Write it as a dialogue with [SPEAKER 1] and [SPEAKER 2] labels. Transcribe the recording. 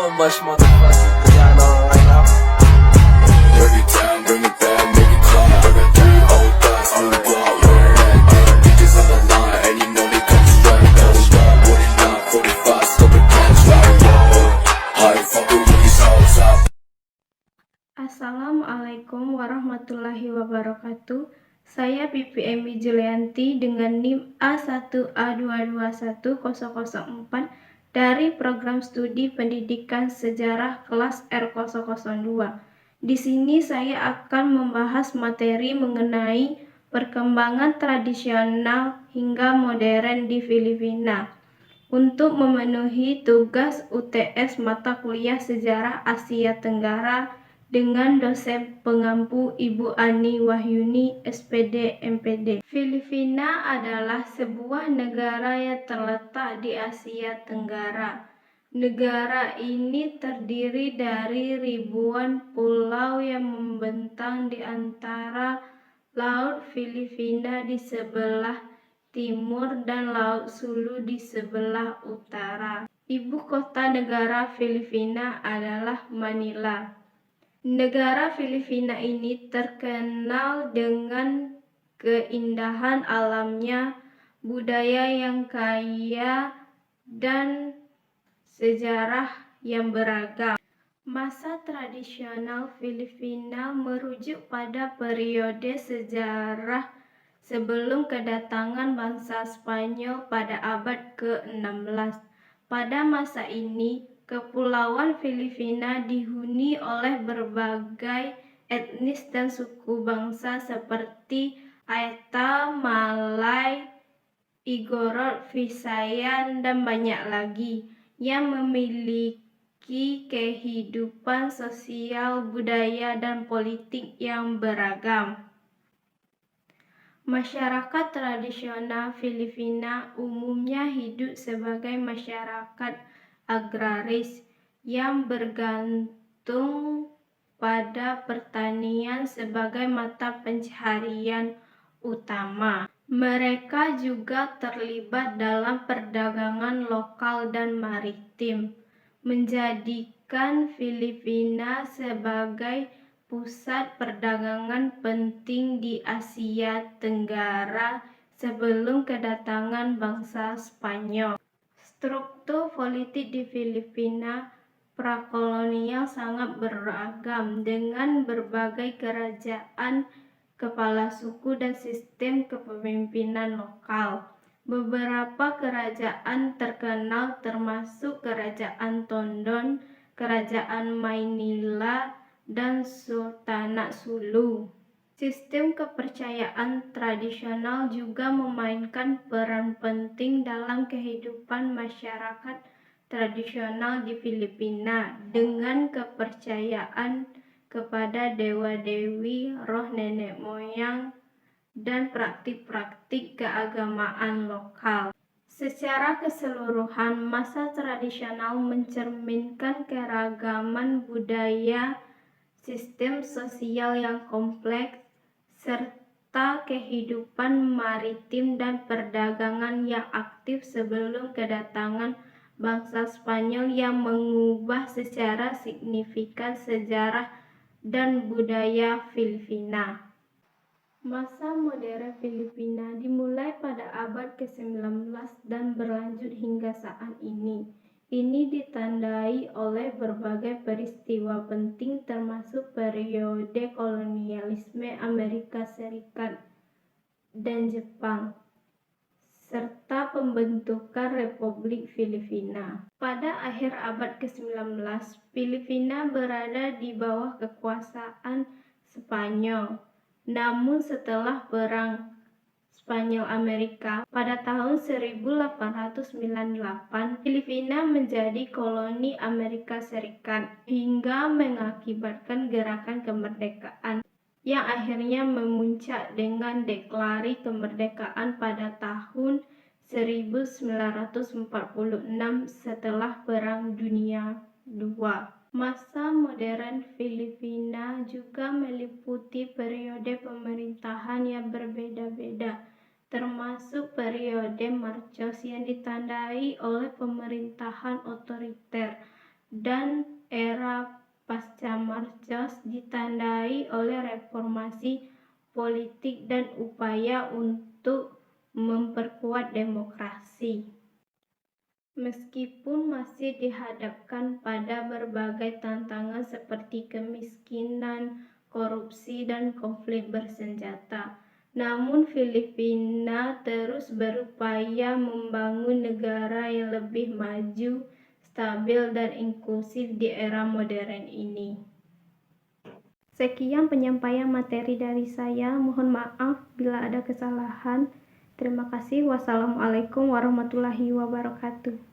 [SPEAKER 1] so much motherfucking going on right now.
[SPEAKER 2] Break it down, bring it back, make it clap. I got 3 old thoughts on the block, where it at? Niggas on the line, and you know they come straight. What it not, 45, stop it, catch like yo. High fucking with these hoes up.
[SPEAKER 3] Assalamualaikum warahmatullahi wabarakatuh. Saya Pipi Emi Julianti dengan NIM A1A2210004 dari Program Studi Pendidikan Sejarah kelas R002. Di sini saya akan membahas materi mengenai perkembangan tradisional hingga modern di Filipina. Untuk memenuhi tugas UTS mata kuliah Sejarah Asia Tenggara dengan dosen pengampu Ibu Ani Wahyuni, SPD, MPD. Filipina adalah sebuah negara yang terletak di Asia Tenggara. Negara ini terdiri dari ribuan pulau yang membentang di antara Laut Filipina di sebelah timur dan Laut Sulu di sebelah utara. Ibu kota negara Filipina adalah Manila. Negara Filipina ini terkenal dengan keindahan alamnya, budaya yang kaya, dan sejarah yang beragam. Masa tradisional Filipina merujuk pada periode sejarah sebelum kedatangan bangsa Spanyol pada abad ke-16. Pada masa ini, Kepulauan Filipina dihuni oleh berbagai etnis dan suku bangsa seperti Aeta, Malay, Igorot, Visayan, dan banyak lagi yang memiliki kehidupan sosial, budaya, dan politik yang beragam. Masyarakat tradisional Filipina umumnya hidup sebagai masyarakat agraris yang bergantung pada pertanian sebagai mata pencaharian utama. Mereka juga terlibat dalam perdagangan lokal dan maritim, menjadikan Filipina sebagai pusat perdagangan penting di Asia Tenggara sebelum kedatangan bangsa Spanyol. Struktur politik di Filipina prakolonial sangat beragam dengan berbagai kerajaan, kepala suku, dan sistem kepemimpinan lokal. Beberapa kerajaan terkenal termasuk Kerajaan Tondon, Kerajaan Maynila, dan Sultanat Sulu. Sistem kepercayaan tradisional juga memainkan peran penting dalam kehidupan masyarakat tradisional di Filipina dengan kepercayaan kepada dewa-dewi, roh nenek moyang, dan praktik-praktik keagamaan lokal. Secara keseluruhan, masa tradisional mencerminkan keragaman budaya, sistem sosial yang kompleks, serta kehidupan maritim dan perdagangan yang aktif sebelum kedatangan bangsa Spanyol yang mengubah secara signifikan sejarah dan budaya Filipina. Masa modern Filipina dimulai pada abad ke-19 dan berlanjut hingga saat ini. Ini ditandai oleh berbagai peristiwa penting termasuk periode kolonialisme Amerika Serikat dan Jepang, serta pembentukan Republik Filipina. Pada akhir abad ke-19, Filipina berada di bawah kekuasaan Spanyol. Namun setelah Perang Spanyol-Amerika pada tahun 1898, Filipina menjadi koloni Amerika Serikat hingga mengakibatkan gerakan kemerdekaan yang akhirnya memuncak dengan deklarasi kemerdekaan pada tahun 1946 setelah Perang Dunia II. Masa modern Filipina juga meliputi periode pemerintahan yang berbeda-beda, termasuk periode Marcos yang ditandai oleh pemerintahan otoriter. dan era pasca Marcos ditandai oleh reformasi politik dan upaya untuk memperkuat demokrasi. Meskipun masih dihadapkan pada berbagai tantangan seperti kemiskinan, korupsi, dan konflik bersenjata, namun Filipina terus berupaya membangun negara yang lebih maju, stabil, dan inklusif di era modern ini. Sekian penyampaian materi dari saya. Mohon maaf bila ada kesalahan. Terima kasih. Wassalamualaikum warahmatullahi wabarakatuh.